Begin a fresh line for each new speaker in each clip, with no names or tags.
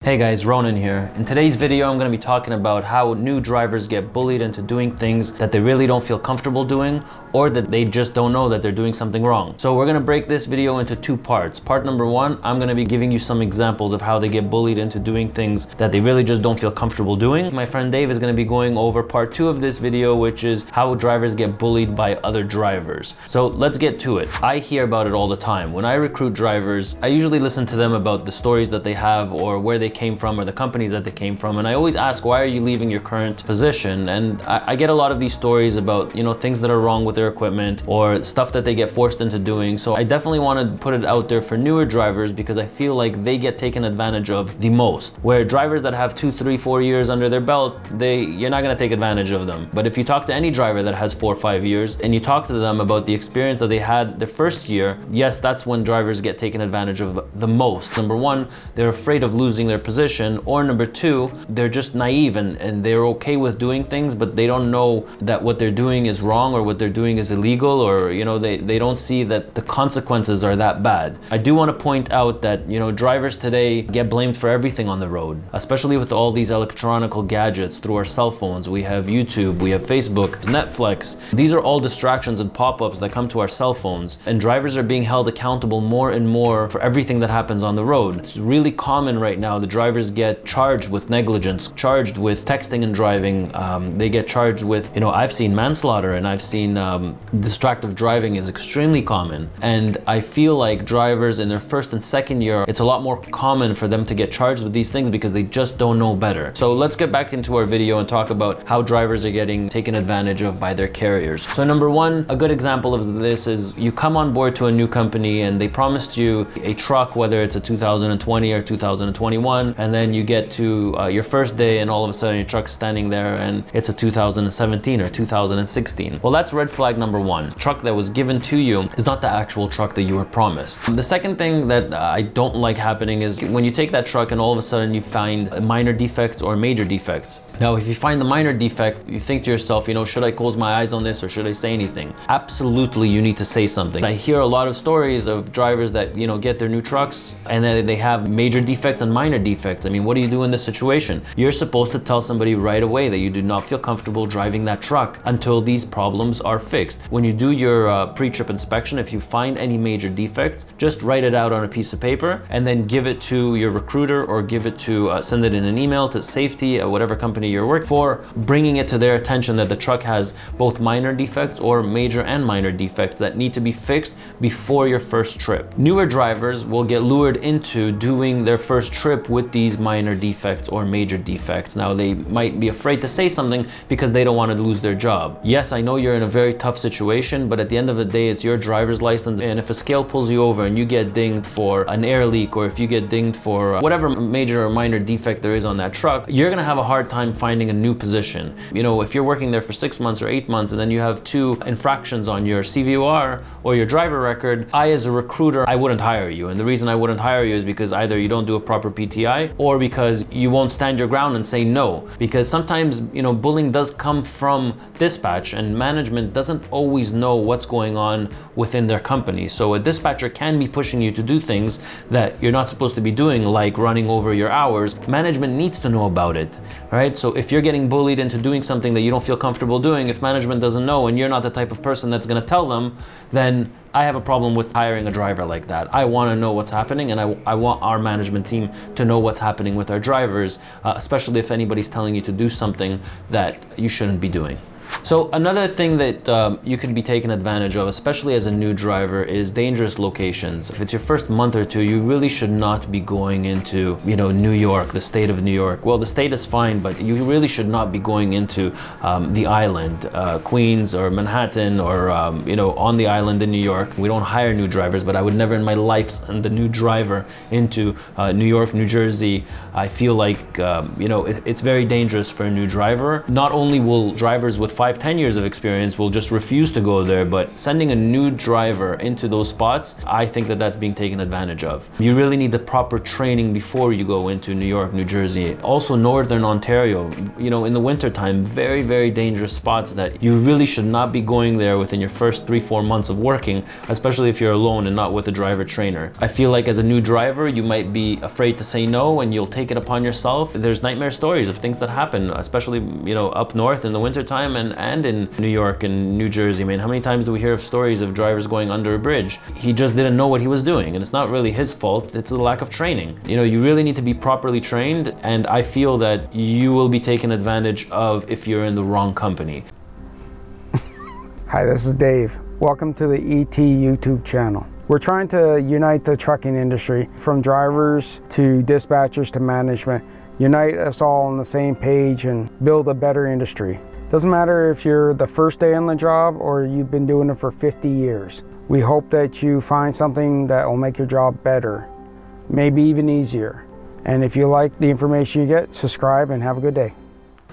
Hey guys, Ronen here. In today's video, I'm going to be talking about how new drivers get bullied into doing things that they really don't feel comfortable doing, or that they just don't know that they're doing something wrong. So we're going to break this video into two parts. Part number one, I'm going to be giving you some examples of how they get bullied into doing things that they really just don't feel comfortable doing. My friend Dave is going to be going over part two of this video, which is how drivers get bullied by other drivers. So let's get to it. I hear about it all the time. When I recruit drivers, I usually listen to them about the stories that they have or where they came from or the companies that they came from. And I always ask, why are you leaving your current position? And I get a lot of these stories about, things that are wrong with their equipment or stuff that they get forced into doing. So I definitely want to put it out there for newer drivers because I feel like they get taken advantage of the most. Where drivers that have 2, 3, 4 years under their belt, you're not going to take advantage of them. But if you talk to any driver that has 4 or 5 years and you talk to them about the experience that they had their first year, yes, that's when drivers get taken advantage of the most. Number one, they're afraid of losing their position, or number two, they're just naive and they're okay with doing things, but they don't know that what they're doing is wrong or what they're doing is illegal, or they don't see that the consequences are that bad. I do want to point out that drivers today get blamed for everything on the road, especially with all these electronic gadgets through our cell phones. We have YouTube, we have Facebook, Netflix. These are all distractions and pop-ups that come to our cell phones, and drivers are being held accountable more and more for everything that happens on the road. It's really common right now. The drivers get charged with negligence, charged with texting and driving. They get charged with, I've seen manslaughter, and I've seen distracted driving is extremely common. And I feel like drivers in their first and second year, it's a lot more common for them to get charged with these things because they just don't know better. So let's get back into our video and talk about how drivers are getting taken advantage of by their carriers. So number one, a good example of this is you come on board to a new company and they promised you a truck, whether it's a 2020 or 2021, and then you get to your first day and all of a sudden your truck's standing there and it's a 2017 or 2016. Well, that's red flag number one. The truck that was given to you is not the actual truck that you were promised. The second thing that I don't like happening is when you take that truck and all of a sudden you find minor defects or major defects. Now, if you find the minor defect, you think to yourself, should I close my eyes on this or should I say anything? Absolutely, you need to say something. I hear a lot of stories of drivers that, get their new trucks and then they have major defects and minor defects. I mean, what do you do in this situation? You're supposed to tell somebody right away that you do not feel comfortable driving that truck until these problems are fixed. When you do your pre-trip inspection, if you find any major defects, just write it out on a piece of paper and then give it to your recruiter or give it to, send it in an email to safety, whatever company you're working for, bringing it to their attention that the truck has both minor defects or major and minor defects that need to be fixed before your first trip. Newer drivers will get lured into doing their first trip with these minor defects or major defects. Now, they might be afraid to say something because they don't want to lose their job. Yes, I know you're in a very tough situation, but at the end of the day, it's your driver's license, and if a scale pulls you over and you get dinged for an air leak, or if you get dinged for whatever major or minor defect there is on that truck, you're gonna have a hard time finding a new position. If you're working there for 6 months or 8 months and then you have 2 infractions on your CVOR or your driver record, I as a recruiter, I wouldn't hire you. And the reason I wouldn't hire you is because either you don't do a proper PTI or because you won't stand your ground and say no. Because sometimes, bullying does come from dispatch, and management doesn't always know what's going on within their company. So a dispatcher can be pushing you to do things that you're not supposed to be doing, like running over your hours. Management needs to know about it, right? So if you're getting bullied into doing something that you don't feel comfortable doing, if management doesn't know and you're not the type of person that's going to tell them, then I have a problem with hiring a driver like that. I want to know what's happening, and I want our management team to know what's happening with our drivers, especially if anybody's telling you to do something that you shouldn't be doing. So another thing that you could be taken advantage of, especially as a new driver, is dangerous locations. If it's your first month or two, you really should not be going into, New York, the state of New York. Well, the state is fine, but you really should not be going into the island, Queens or Manhattan, or, on the island in New York. We don't hire new drivers, but I would never in my life send a new driver into New York, New Jersey. I feel like, it's very dangerous for a new driver. Not only will drivers with 5-10 years of experience will just refuse to go there, but sending a new driver into those spots, I think that that's being taken advantage of. You really need the proper training before you go into New York, New Jersey, also Northern Ontario. You know, in the wintertime, very, very dangerous spots that you really should not be going there within your first 3-4 months of working, especially if you're alone and not with a driver trainer. I feel like as a new driver, you might be afraid to say no and you'll take it upon yourself. There's nightmare stories of things that happen, especially, you know, up north in the wintertime and in New York and New Jersey. I mean, how many times do we hear of stories of drivers going under a bridge? He just didn't know what he was doing, and it's not really his fault, it's the lack of training. You know, you really need to be properly trained, and I feel that you will be taken advantage of if you're in the wrong company.
Hi, this is Dave. Welcome to the ET YouTube channel. We're trying to unite the trucking industry, from drivers to dispatchers to management, unite us all on the same page and build a better industry. Doesn't matter if you're the first day on the job or you've been doing it for 50 years. We hope that you find something that will make your job better, maybe even easier. And if you like the information you get, subscribe and have a good day.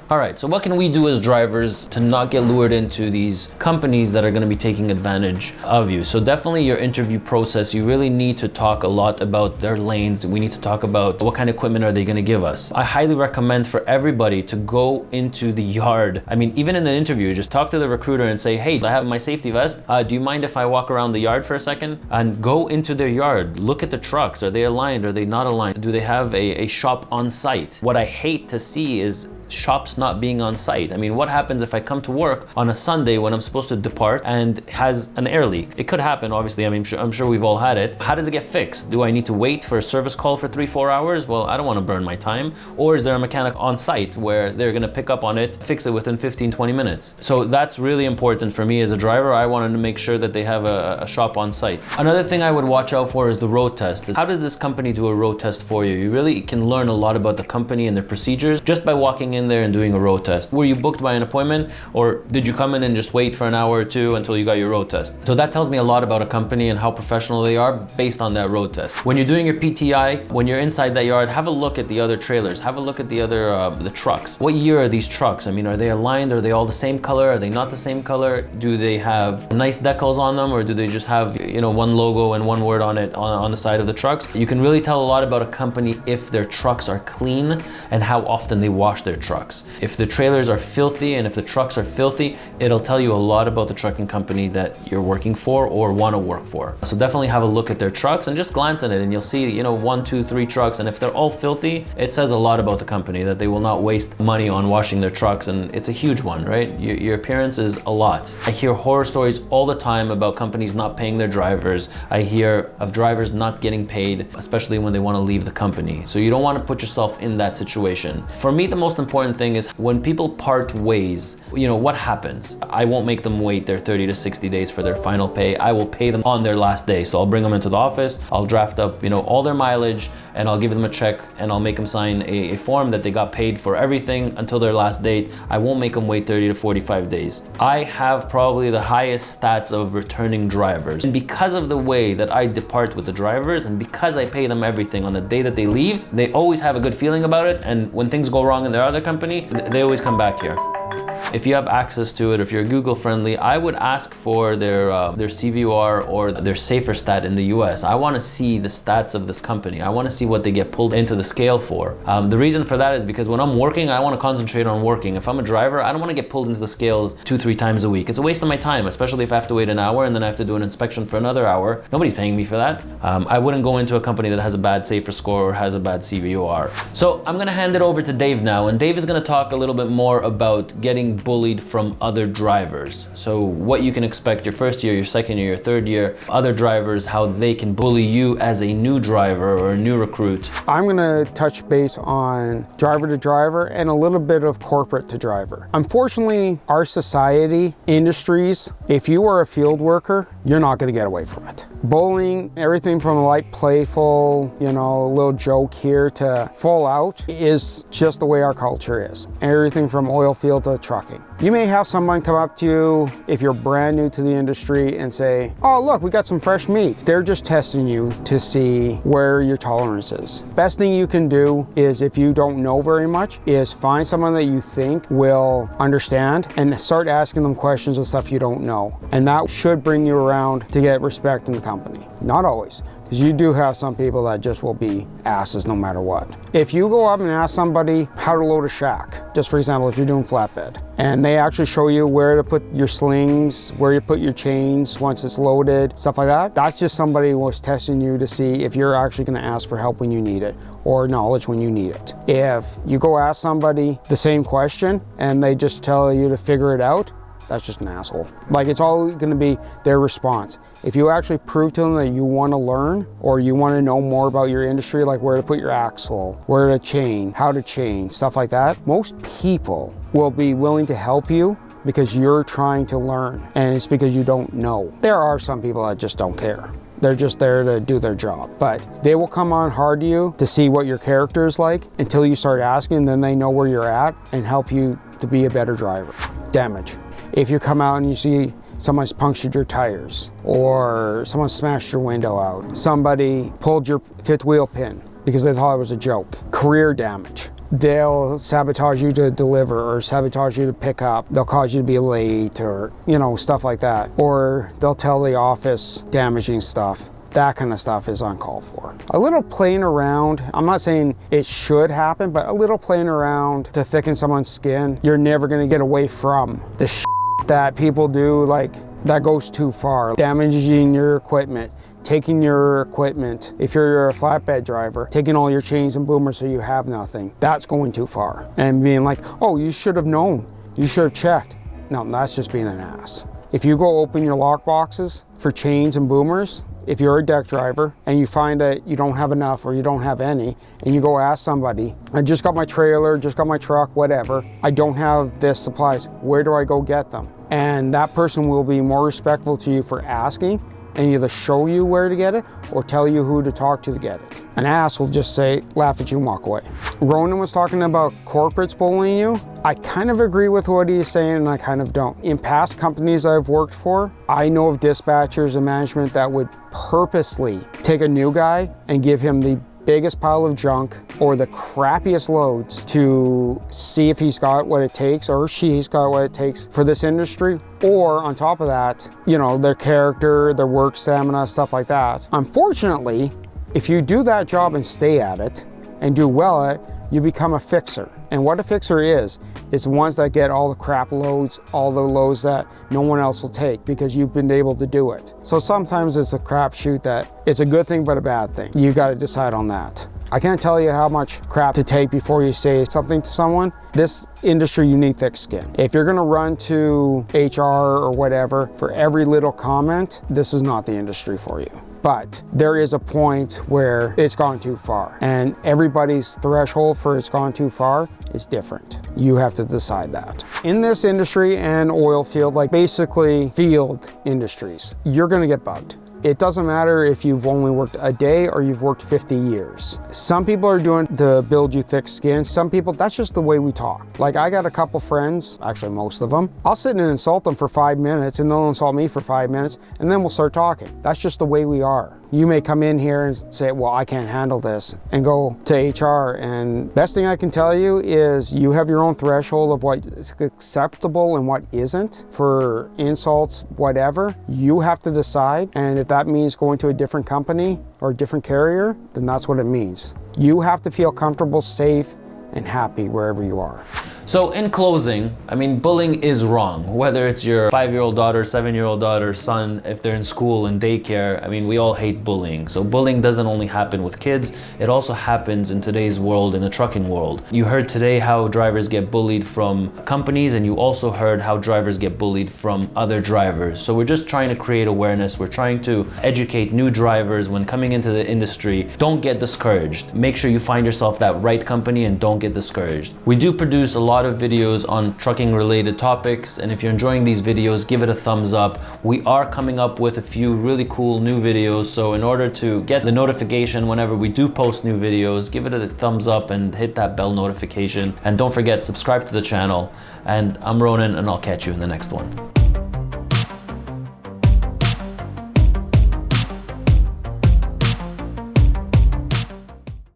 All right, so what can we do as drivers to not get lured into these companies that are going to be taking advantage of you? So definitely your interview process, you really need to talk a lot about their lanes. We need to talk about what kind of equipment are they going to give us. I highly recommend for everybody to go into the yard. I mean, even in the interview, just talk to the recruiter and say, hey, I have my safety vest. Do you mind if I walk around the yard for a second? And go into their yard. Look at the trucks. Are they aligned? Are they not aligned? Do they have a shop on site? What I hate to see is shops not being on site. I mean, what happens if I come to work on a Sunday when I'm supposed to depart and has an air leak? It could happen, obviously. I mean, I'm sure we've all had it. How does it get fixed? Do I need to wait for a service call for 3-4 hours? Well, I don't want to burn my time. Or is there a mechanic on site where they're going to pick up on it, fix it within 15-20 minutes? So that's really important for me as a driver. I wanted to make sure that they have a shop on site. Another thing I would watch out for is the road test. How does this company do a road test for you? You really can learn a lot about the company and their procedures just by walking in there and doing a road test. Were you booked by an appointment, or did you come in and just wait for an hour or two until you got your road test? So that tells me a lot about a company and how professional they are based on that road test. When you're doing your PTI, when you're inside that yard, have a look at the other trailers, have a look at the other the trucks. What year are these trucks? I mean, are they aligned? Are they all the same color? Are they not the same color? Do they have nice decals on them, or do they just have, you know, one logo and one word on it on the side of the trucks? You can really tell a lot about a company if their trucks are clean and how often they wash their trucks. If the trailers are filthy and if the trucks are filthy, it'll tell you a lot about the trucking company that you're working for or want to work for. So definitely have a look at their trucks and just glance at it, and you'll see, you know, 1, 2, 3 trucks, and if they're all filthy, it says a lot about the company that they will not waste money on washing their trucks, and it's a huge one, right? Your appearance is a lot. I hear horror stories all the time about companies not paying their drivers. I hear of drivers not getting paid, especially when they want to leave the company. So you don't want to put yourself in that situation. For me, the most important thing is when people part ways, you know, what happens? I won't make them wait their 30 to 60 days for their final pay. I will pay them on their last day. So I'll bring them into the office, I'll draft up, you know, all their mileage, and I'll give them a check, and I'll make them sign a form that they got paid for everything until their last date. I won't make them wait 30 to 45 days. I have probably the highest stats of returning drivers. And because of the way that I depart with the drivers, and because I pay them everything on the day that they leave, they always have a good feeling about it. And when things go wrong in their other company, they always come back here. If you have access to it, if you're Google friendly, I would ask for their CVR or their safer stat in the US. I want to see the stats of this company. I want to see what they get pulled into the scale for. The reason for that is because when I'm working, I want to concentrate on working. If I'm a driver, I don't want to get pulled into the scales 2-3 times a week. It's a waste of my time, especially if I have to wait an hour and then I have to do an inspection for another hour. Nobody's paying me for that. I wouldn't go into a company that has a bad safer score or has a bad CVOR. So I'm going to hand it over to Dave now, and Dave is going to talk a little bit more about getting bullied from other drivers. So what you can expect your first year, your second year, your third year, other drivers, how they can bully you as a new driver or a new recruit.
I'm going to touch base on driver to driver and a little bit of corporate to driver. Unfortunately, our society, industries, if you are a field worker, you're not going to get away from it. Bullying, everything from like playful, you know, little joke here to full out is just the way our culture is. Everything from oil field to trucking. You may have someone come up to you if you're brand new to the industry and say, oh look, we got some fresh meat. They're just testing you to see where your tolerance is. Best thing you can do is, if you don't know very much, is find someone that you think will understand and start asking them questions of stuff you don't know. And that should bring you around to get respect in the company. Not always, because you do have some people that just will be asses no matter what. If you go up and ask somebody how to load a shack, just for example, if you're doing flatbed, and they actually show you where to put your slings, where you put your chains once it's loaded, stuff like that, that's just somebody who was testing you to see if you're actually going to ask for help when you need it, or knowledge when you need it. If you go ask somebody the same question and they just tell you to figure it out, that's just an asshole. Like, it's all going to be their response. If you actually prove to them that you want to learn, or you want to know more about your industry, like where to put your axle, where to chain, how to chain, stuff like that, most people will be willing to help you because you're trying to learn, and it's because you don't know. There are some people that just don't care. They're just there to do their job, but they will come on hard to you to see what your character is like until you start asking, then they know where you're at and help you to be a better driver. Damage. If you come out and you see someone's punctured your tires, or someone smashed your window out, somebody pulled your fifth wheel pin because they thought it was a joke. Career damage. They'll sabotage you to deliver, or sabotage you to pick up. They'll cause you to be late, or, you know, stuff like that. Or they'll tell the office damaging stuff. That kind of stuff is uncalled for. A little playing around, I'm not saying it should happen, but a little playing around to thicken someone's skin, you're never gonna get away from the shit that people do, like, that goes too far. Damaging your equipment, taking your equipment. If you're a flatbed driver, taking all your chains and boomers so you have nothing, that's going too far. And being like, oh, you should have known, you should have checked. No, that's just being an ass. If you go open your lock boxes for chains and boomers, if you're a deck driver and you find that you don't have enough or you don't have any, and you go ask somebody, I just got my trailer, just got my truck, whatever, I don't have this supplies, where do I go get them? And that person will be more respectful to you for asking, and either show you where to get it or tell you who to talk to get it. An ass will just say, laugh at you and walk away. Ronen was talking about corporates bullying you. I kind of agree with what he's saying, and I kind of don't. In past companies I've worked for, I know of dispatchers and management that would purposely take a new guy and give him the biggest pile of junk or the crappiest loads to see if he's got what it takes, or she's got what it takes for this industry. Or on top of that, you know, their character, their work stamina, stuff like that. Unfortunately, if you do that job and stay at it and do well at it, you become a fixer. And what a fixer is the ones that get all the crap loads, all the loads that no one else will take because you've been able to do it. So sometimes it's a crapshoot that it's a good thing but a bad thing. You got to decide on that. I can't tell you how much crap to take before you say something to someone. This industry, you need thick skin. If you're gonna run to HR or whatever for every little comment, this is not the industry for you. But there is a point where it's gone too far, and everybody's threshold for it's gone too far is different. You have to decide that. In this industry and oil field, like basically field industries, you're gonna get bugged. It doesn't matter if you've only worked a day or you've worked 50 years. Some people are doing to build you thick skin. Some people, that's just the way we talk. Like, I got a couple friends, actually most of them, I'll sit and insult them for 5 minutes and they'll insult me for 5 minutes, and then we'll start talking. That's just the way we are. You may come in here and say, well, I can't handle this, and go to HR, and best thing I can tell you is you have your own threshold of what is acceptable and what isn't for insults, whatever. You have to decide, and if that means going to a different company or a different carrier, then that's what it means. You have to feel comfortable, safe, and happy wherever you are.
So in closing, I mean, bullying is wrong. Whether it's your 5-year-old daughter, 7-year-old daughter, son, if they're in school and daycare, I mean, we all hate bullying. So bullying doesn't only happen with kids, it also happens in today's world, in the trucking world. You heard today how drivers get bullied from companies, and you also heard how drivers get bullied from other drivers. So we're just trying to create awareness. We're trying to educate new drivers when coming into the industry. Don't get discouraged. Make sure you find yourself that right company and don't get discouraged. We do produce a lot lot of videos on trucking related topics, and if you're enjoying these videos, give it a thumbs up. We are coming up with a few really cool new videos, so in order to get the notification whenever we do post new videos, give it a thumbs up and hit that bell notification. And don't forget, subscribe to the channel. And I'm Ronen, and I'll catch you in the next one.